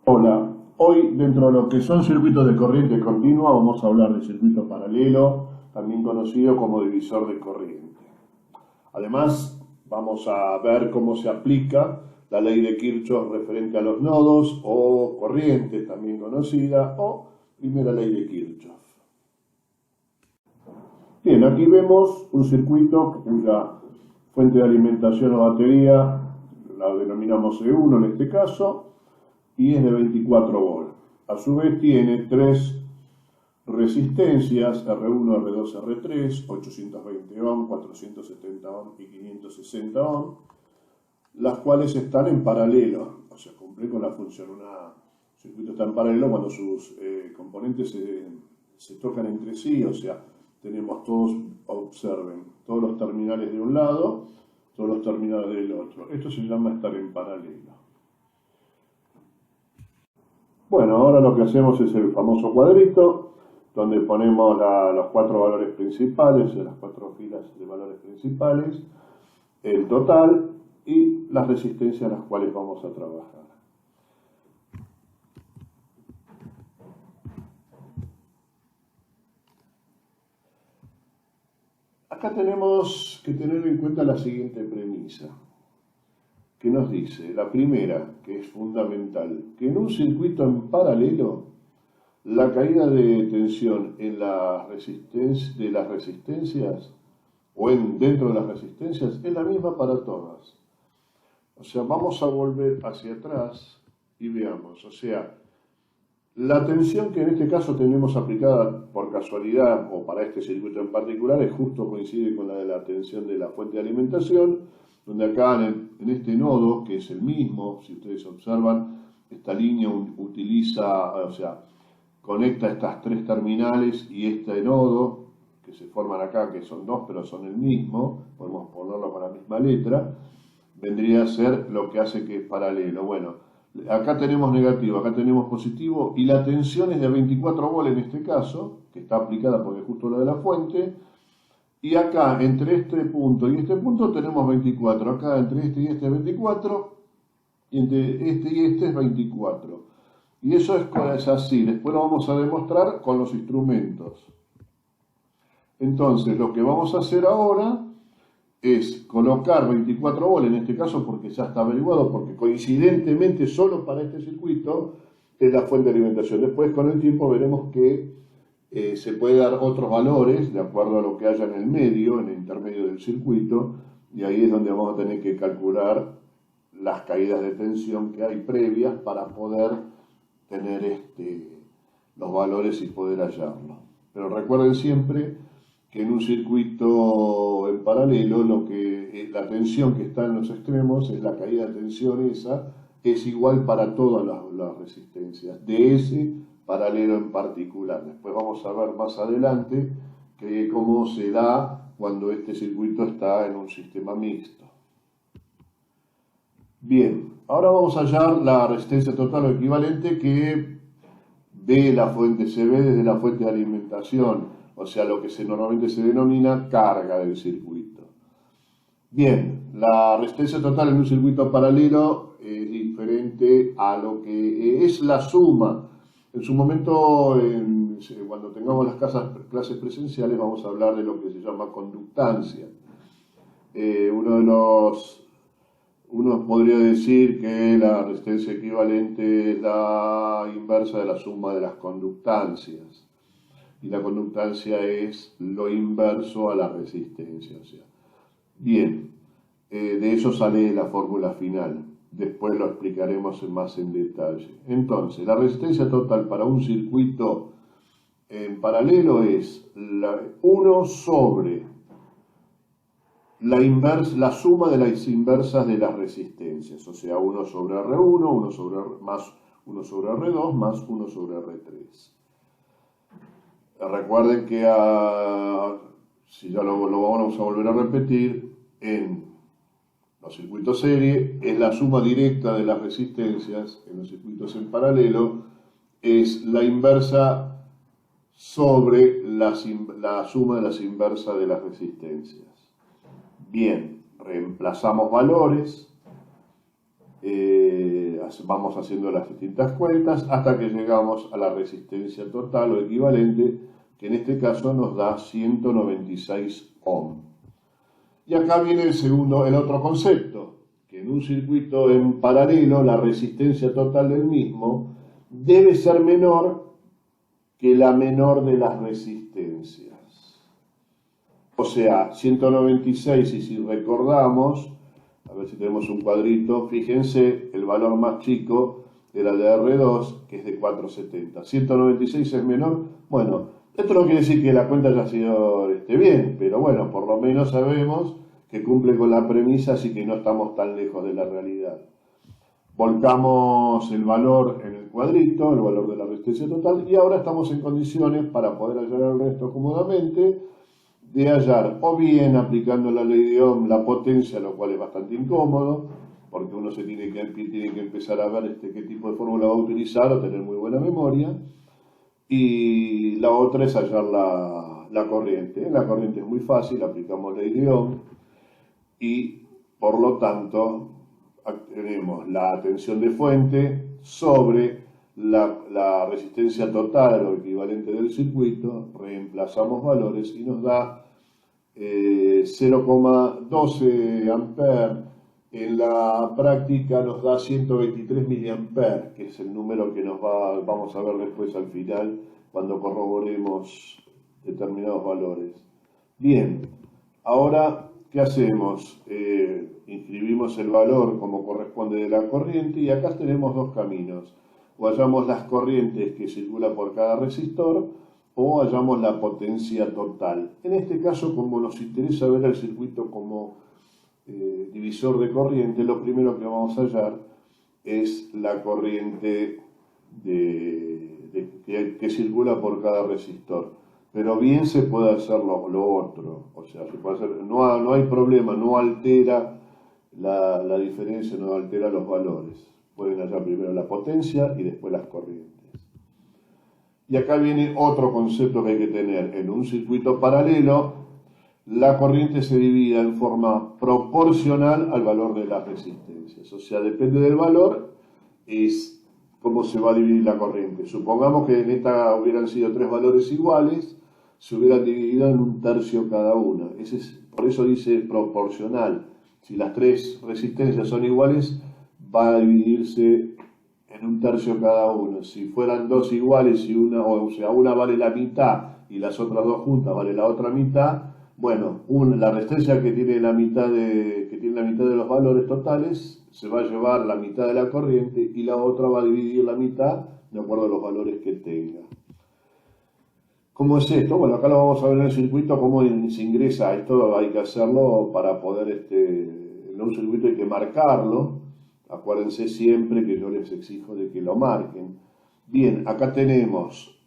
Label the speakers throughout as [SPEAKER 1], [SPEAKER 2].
[SPEAKER 1] Hola, hoy dentro de lo que son circuitos de corriente continua vamos a hablar de circuito paralelo, también conocido como divisor de corriente. Además, vamos a ver cómo se aplica la ley de Kirchhoff referente a los nodos o corriente, también conocida, o primera ley de Kirchhoff. Bien, aquí vemos un circuito cuya fuente de alimentación o batería la denominamos E1 en este caso, y es de 24 volts. A su vez tiene tres resistencias, R1, R2, R3, 820 ohm, 470 ohm y 560 ohm, las cuales están en paralelo, o sea, cumple con la función. Un circuito está en paralelo cuando sus componentes se tocan entre sí, o sea, tenemos todos, observen, todos los terminales de un lado, todos los terminales del otro. Esto se llama estar en paralelo. Bueno, ahora lo que hacemos es el famoso cuadrito, donde ponemos los cuatro valores principales, las cuatro filas de valores principales, el total y las resistencias a las cuales vamos a trabajar. Acá tenemos que tener en cuenta la siguiente premisa, que nos dice, la primera, que es fundamental, que en un circuito en paralelo, la caída de tensión en las resistencias o dentro de las resistencias es la misma para todas. O sea, vamos a volver hacia atrás y veamos, o sea, la tensión que en este caso tenemos aplicada por casualidad o para este circuito en particular es justo coincide con la de la tensión de la fuente de alimentación, donde acá en este nodo, que es el mismo, si ustedes observan, esta línea utiliza, o sea, conecta estas tres terminales y este nodo, que se forman acá, que son dos pero son el mismo, podemos ponerlo con la misma letra, vendría a ser lo que hace que es paralelo. Bueno, acá tenemos negativo, acá tenemos positivo, y la tensión es de 24 volts en este caso, que está aplicada porque es justo la de la fuente, y acá entre este punto y este punto tenemos 24, acá entre este y este es 24, y entre este y este es 24. Y eso es así, después lo vamos a demostrar con los instrumentos. Entonces, lo que vamos a hacer ahora es colocar 24 volts, en este caso porque ya está averiguado, porque coincidentemente solo para este circuito es la fuente de alimentación. Después con el tiempo veremos que se puede dar otros valores de acuerdo a lo que haya en el medio, en el intermedio del circuito, y ahí es donde vamos a tener que calcular las caídas de tensión que hay previas para poder tener los valores y poder hallarlos. Pero recuerden siempre que en un circuito en paralelo la tensión que está en los extremos es la caída de tensión, esa es igual para todas las resistencias de ese paralelo en particular. Después vamos a ver más adelante cómo se da cuando este circuito está en un sistema mixto. Bien, ahora vamos a hallar la resistencia total o equivalente que se ve desde la fuente de alimentación, o sea, lo que normalmente se denomina carga del circuito. Bien, la resistencia total en un circuito paralelo es diferente a lo que es la suma. En su momento, cuando tengamos las clases presenciales, vamos a hablar de lo que se llama conductancia. Uno podría decir que la resistencia equivalente es la inversa de la suma de las conductancias. Y la conductancia es lo inverso a la resistencia. O sea, bien, de eso sale la fórmula final. Después lo explicaremos más en detalle. Entonces, la resistencia total para un circuito en paralelo es 1 sobre la suma de las inversas de las resistencias. O sea, 1 sobre R1, más 1 sobre R2, más 1 sobre R3. Recuerden que, si ya lo vamos a volver a repetir, en los circuitos serie es la suma directa de las resistencias, en los circuitos en paralelo es la inversa sobre la suma de las inversas de las resistencias. Bien, reemplazamos valores, vamos haciendo las distintas cuentas hasta que llegamos a la resistencia total o equivalente, que en este caso nos da 196 ohm. Y acá viene el otro concepto, que en un circuito en paralelo la resistencia total del mismo debe ser menor que la menor de las resistencias. O sea, 196, y si recordamos, a ver si tenemos un cuadrito, fíjense, el valor más chico era de R2, que es de 470. 196 es menor. Bueno, esto no quiere decir que la cuenta haya sido bien, pero bueno, por lo menos sabemos que cumple con la premisa, así que no estamos tan lejos de la realidad. Volcamos el valor en el cuadrito, el valor de la resistencia total, y ahora estamos en condiciones para poder hallar el resto cómodamente, de hallar o bien aplicando la ley de Ohm la potencia, lo cual es bastante incómodo, porque uno tiene que empezar a ver qué tipo de fórmula va a utilizar o tener muy buena memoria, y la otra es hallar la corriente. La corriente es muy fácil, aplicamos ley de Ohm y por lo tanto tenemos la tensión de fuente sobre la resistencia total o equivalente del circuito, reemplazamos valores y nos da 0,12 amperes. En la práctica nos da 123 miliamperes, que es el número que vamos a ver después al final cuando corroboremos determinados valores. Bien, ahora, ¿qué hacemos? Inscribimos el valor como corresponde de la corriente y acá tenemos dos caminos. O hallamos las corrientes que circulan por cada resistor o hallamos la potencia total. En este caso, como nos interesa ver el circuito como divisor de corriente, lo primero que vamos a hallar es la corriente que circula por cada resistor. Pero bien se puede hacer lo otro, o sea, se puede hacer, no hay problema, no altera la diferencia, no altera los valores. Pueden hallar primero la potencia y después las corrientes. Y acá viene otro concepto que hay que tener. En un circuito paralelo, la corriente se divide en forma proporcional al valor de las resistencias. O sea, depende del valor, es cómo se va a dividir la corriente. Supongamos que en esta hubieran sido tres valores iguales, se hubieran dividido en un tercio cada una. Por eso dice proporcional. Si las tres resistencias son iguales, va a dividirse en un tercio cada una. Si fueran dos iguales y una vale la mitad y las otras dos juntas vale la otra mitad, bueno, la resistencia que tiene la mitad de los valores totales se va a llevar la mitad de la corriente y la otra va a dividir la mitad de acuerdo a los valores que tenga. ¿Cómo es esto? Bueno, acá lo vamos a ver en el circuito, cómo se ingresa. Esto hay que hacerlo para poder, en un circuito hay que marcarlo. Acuérdense siempre que yo les exijo de que lo marquen. Bien, acá tenemos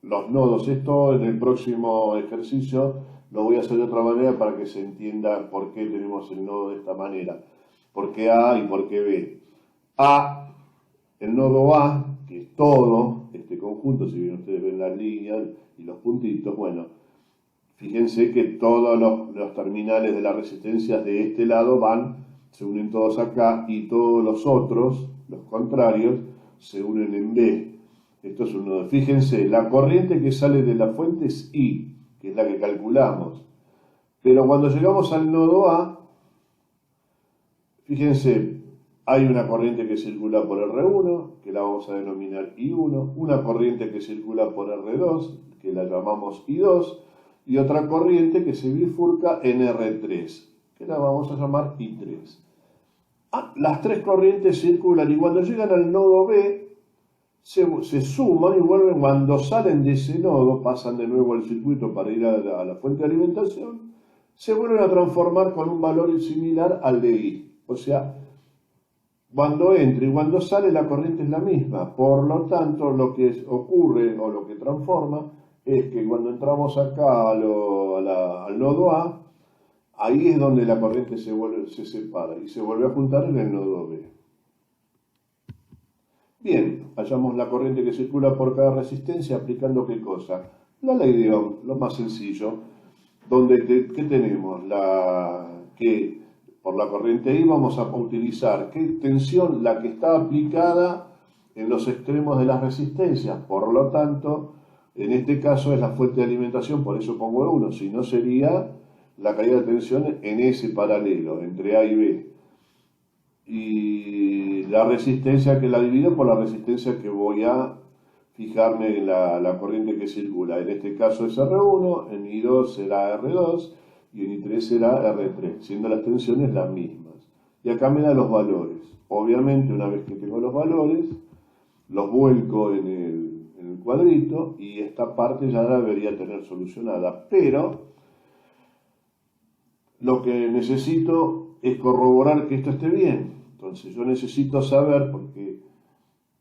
[SPEAKER 1] los nodos. Esto en el próximo ejercicio lo voy a hacer de otra manera para que se entienda por qué tenemos el nodo de esta manera. Por qué A y por qué B. El nodo A, que es todo este conjunto, si bien ustedes ven las líneas y los puntitos, bueno, fíjense que todos los terminales de las resistencias de este lado se unen todos acá y todos los otros, los contrarios, se unen en B. Esto es un nodo. Fíjense, la corriente que sale de la fuente es I, que es la que calculamos. Pero cuando llegamos al nodo A, fíjense, hay una corriente que circula por R1, que la vamos a denominar I1, una corriente que circula por R2, que la llamamos I2, y otra corriente que se bifurca en R3, que la vamos a llamar I3. Las tres corrientes circulan y cuando llegan al nodo B, se suman y vuelven. Cuando salen de ese nodo, pasan de nuevo al circuito para ir a la fuente de alimentación, se vuelven a transformar con un valor similar al de I. O sea, cuando entra y cuando sale la corriente es la misma. Por lo tanto, lo que ocurre o lo que transforma es que cuando entramos acá al nodo A, ahí es donde la corriente se separa y se vuelve a juntar en el nodo B. Bien, hallamos la corriente que circula por cada resistencia aplicando ¿qué cosa? La ley de Ohm, lo más sencillo, donde ¿qué tenemos? Que por la corriente I, vamos a utilizar ¿qué tensión? La que está aplicada en los extremos de las resistencias. Por lo tanto, en este caso es la fuente de alimentación, por eso pongo 1, si no sería la caída de tensión en ese paralelo, entre A y B. Y la resistencia que la divido por la resistencia que voy a fijarme en la corriente que circula. En este caso es R1, en I2 será R2 y en I3 será R3, siendo las tensiones las mismas. Y acá me da los valores. Obviamente, una vez que tengo los valores, los vuelco en el cuadrito y esta parte ya la debería tener solucionada. Pero lo que necesito es corroborar que esto esté bien. Entonces yo necesito saber, porque,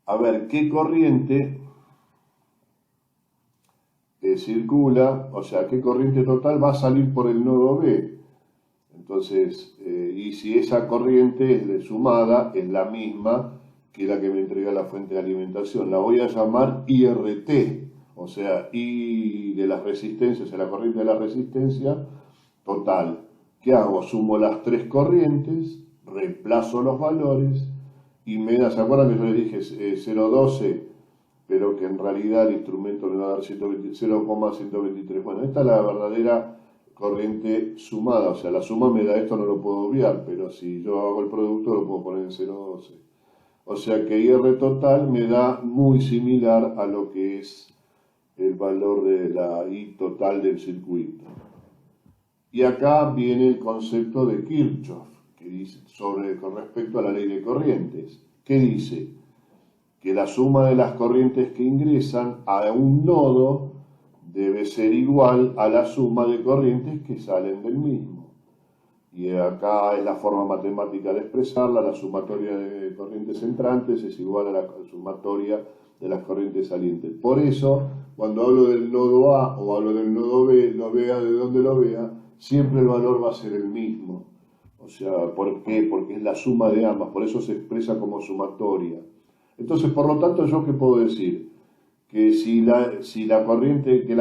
[SPEAKER 1] a ver, qué corriente circula, o sea, qué corriente total va a salir por el nodo B. Entonces, y si esa corriente es de sumada, es la misma que la que me entrega la fuente de alimentación. La voy a llamar IRT, o sea, I de las resistencias, la corriente de la resistencia total. ¿Qué hago? Sumo las tres corrientes, reemplazo los valores y me da, ¿se acuerdan que yo les dije 0,12? Pero que en realidad el instrumento me va a dar 0,123. Bueno, esta es la verdadera corriente sumada, o sea, la suma me da esto, no lo puedo obviar, pero si yo hago el producto lo puedo poner en 0,12. O sea que IR total me da muy similar a lo que es el valor de la I total del circuito. Y acá viene el concepto de Kirchhoff, que dice con respecto a la ley de corrientes. ¿Qué dice? Que la suma de las corrientes que ingresan a un nodo debe ser igual a la suma de corrientes que salen del mismo. Y acá es la forma matemática de expresarla: la sumatoria de corrientes entrantes es igual a la sumatoria de las corrientes salientes. Por eso, cuando hablo del nodo A o hablo del nodo B, lo vea de donde lo vea, siempre el valor va a ser el mismo. O sea, ¿por qué? Porque es la suma de ambas, por eso se expresa como sumatoria. Entonces, por lo tanto, ¿yo qué puedo decir? Que la corriente que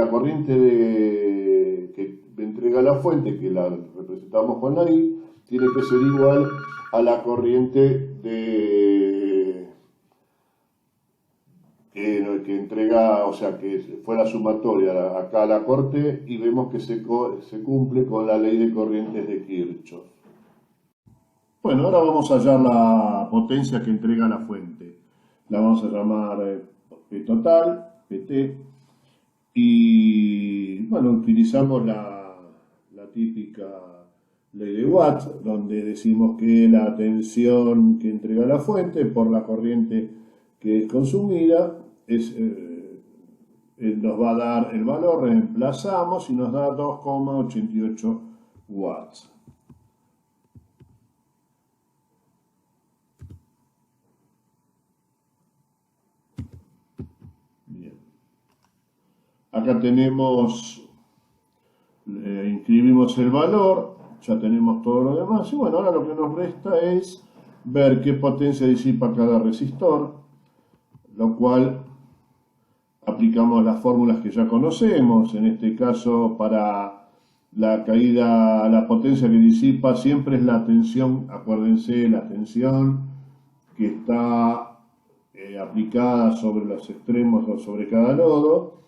[SPEAKER 1] me entrega la fuente, que la representamos con la I, tiene que ser igual a la corriente que entrega, o sea, que fue la sumatoria. Acá la corté y vemos que se cumple con la ley de corrientes de Kirchhoff. Bueno, ahora vamos a hallar la potencia que entrega la fuente. La vamos a llamar P total, PT, y bueno, utilizamos la típica ley de Watt, donde decimos que la tensión que entrega la fuente por la corriente que es consumida nos va a dar el valor, reemplazamos y nos da 2,88 watts. Acá tenemos, inscribimos el valor, ya tenemos todo lo demás, y bueno, ahora lo que nos resta es ver qué potencia disipa cada resistor, lo cual aplicamos las fórmulas que ya conocemos. En este caso, para la caída, la potencia que disipa siempre es la tensión, acuérdense, la tensión que está aplicada sobre los extremos o sobre cada nodo,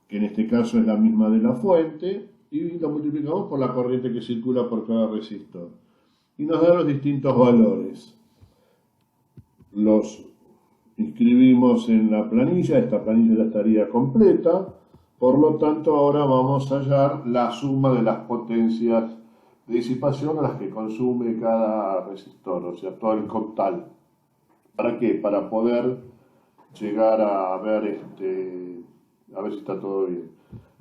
[SPEAKER 1] que en este caso es la misma de la fuente, y lo multiplicamos por la corriente que circula por cada resistor. Y nos da los distintos valores. Los inscribimos en la planilla, esta planilla ya estaría completa, por lo tanto ahora vamos a hallar la suma de las potencias de disipación a las que consume cada resistor, o sea, todo el total. ¿Para qué? Para poder llegar a ver a ver si está todo bien.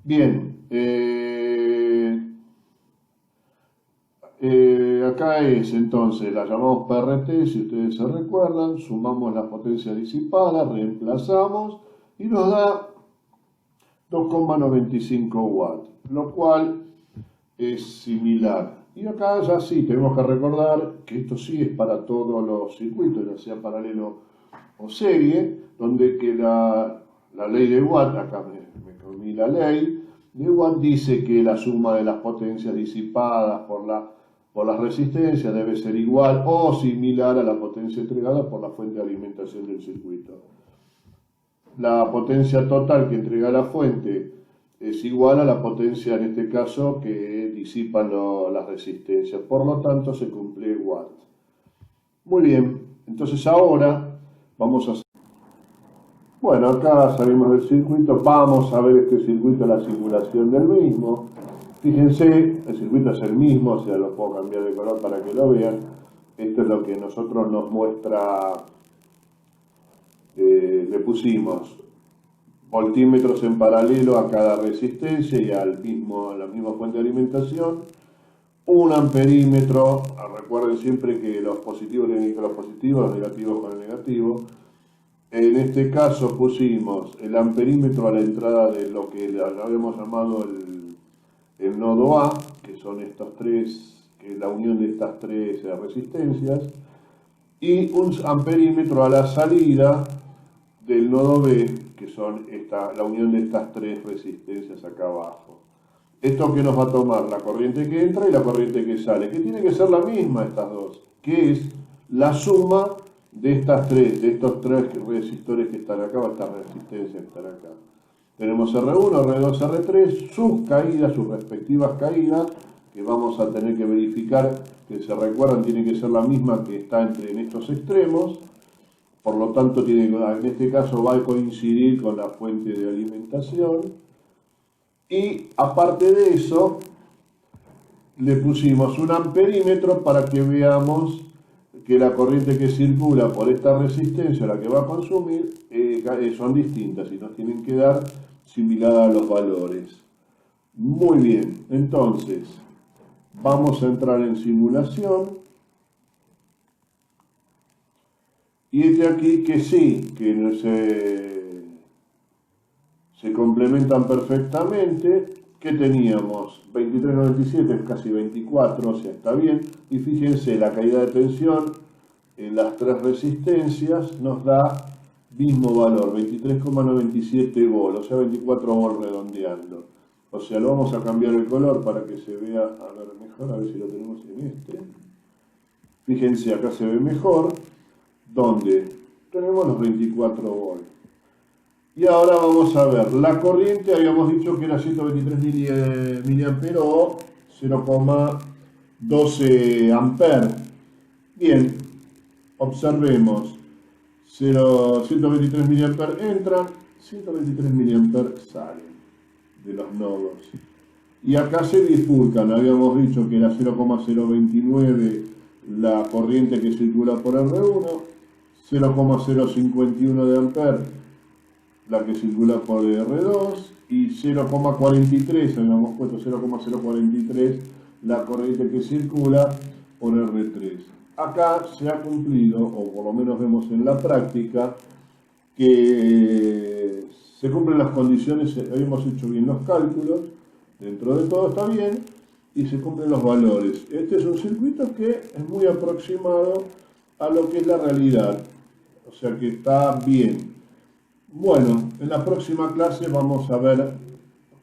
[SPEAKER 1] Bien, acá es entonces, la llamamos PRT, si ustedes se recuerdan, sumamos la potencia disipada, reemplazamos y nos da 2,95 watts, lo cual es similar. Y acá ya sí, tenemos que recordar que esto sí es para todos los circuitos, ya sea paralelo o serie, donde que la ley de Watt, acá me comí la ley de Watt, dice que la suma de las potencias disipadas por la por las resistencias debe ser igual o similar a la potencia entregada por la fuente de alimentación del circuito. La potencia total que entrega la fuente es igual a la potencia, en este caso, que disipan las resistencias. Por lo tanto, se cumple watt. Muy bien, entonces ahora vamos a... Bueno, acá salimos del circuito, vamos a ver este circuito, la simulación del mismo. Fíjense, el circuito es el mismo, o sea, lo puedo cambiar de color para que lo vean. Esto es lo que nosotros nos muestra, le pusimos voltímetros en paralelo a cada resistencia y a la misma fuente de alimentación. Un amperímetro, recuerden siempre que los positivos tienen que ir con los positivos, los negativos con el negativo. En este caso pusimos el amperímetro a la entrada de lo que habíamos llamado el nodo A, que son estos tres, que es la unión de estas tres resistencias, y un amperímetro a la salida del nodo B, que son la unión de estas tres resistencias acá abajo. Esto que nos va a tomar la corriente que entra y la corriente que sale, que tiene que ser la misma estas dos, que es la suma de estos tres resistores que están acá, o estas resistencias que están acá. Tenemos R1, R2, R3, sus caídas, sus respectivas caídas, que vamos a tener que verificar, que se recuerdan, tiene que ser la misma que está en estos extremos. Por lo tanto, en este caso va a coincidir con la fuente de alimentación. Y aparte de eso, le pusimos un amperímetro para que veamos que la corriente que circula por esta resistencia, la que va a consumir, son distintas y nos tienen que dar similar a los valores. Muy bien, entonces vamos a entrar en simulación. Y es de aquí que sí, que se complementan perfectamente. ¿Qué teníamos? 23,97 es casi 24, o sea, está bien. Y fíjense, la caída de tensión en las tres resistencias nos da mismo valor, 23,97 volt, o sea, 24 volt redondeando. O sea, lo vamos a cambiar el color para que se vea, a ver mejor, a ver si lo tenemos en este. Fíjense, acá se ve mejor, donde tenemos los 24 volt. Y ahora vamos a ver, la corriente habíamos dicho que era 123 miliamperes o 0,12 amperes. Bien, observemos, 123 miliamperes entran, 123 miliamperes salen de los nodos. Y acá se bifurcan, habíamos dicho que era 0,029 la corriente que circula por R1, 0,051 de amperes la que circula por R2 y 0,43, habíamos puesto 0,043 la corriente que circula por R3. Acá se ha cumplido, o por lo menos vemos en la práctica, que se cumplen las condiciones, habíamos hecho bien los cálculos, dentro de todo está bien, y se cumplen los valores. Este es un circuito que es muy aproximado a lo que es la realidad, o sea que está bien. Bueno, en la próxima clase vamos a ver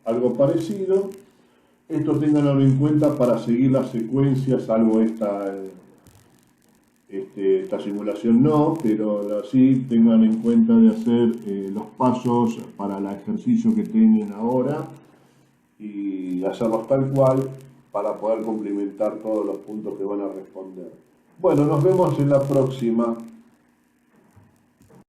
[SPEAKER 1] algo parecido. Esto ténganlo en cuenta para seguir las secuencias, salvo esta simulación no, pero sí tengan en cuenta de hacer los pasos para el ejercicio que tienen ahora y hacerlos tal cual para poder complementar todos los puntos que van a responder. Bueno, nos vemos en la próxima.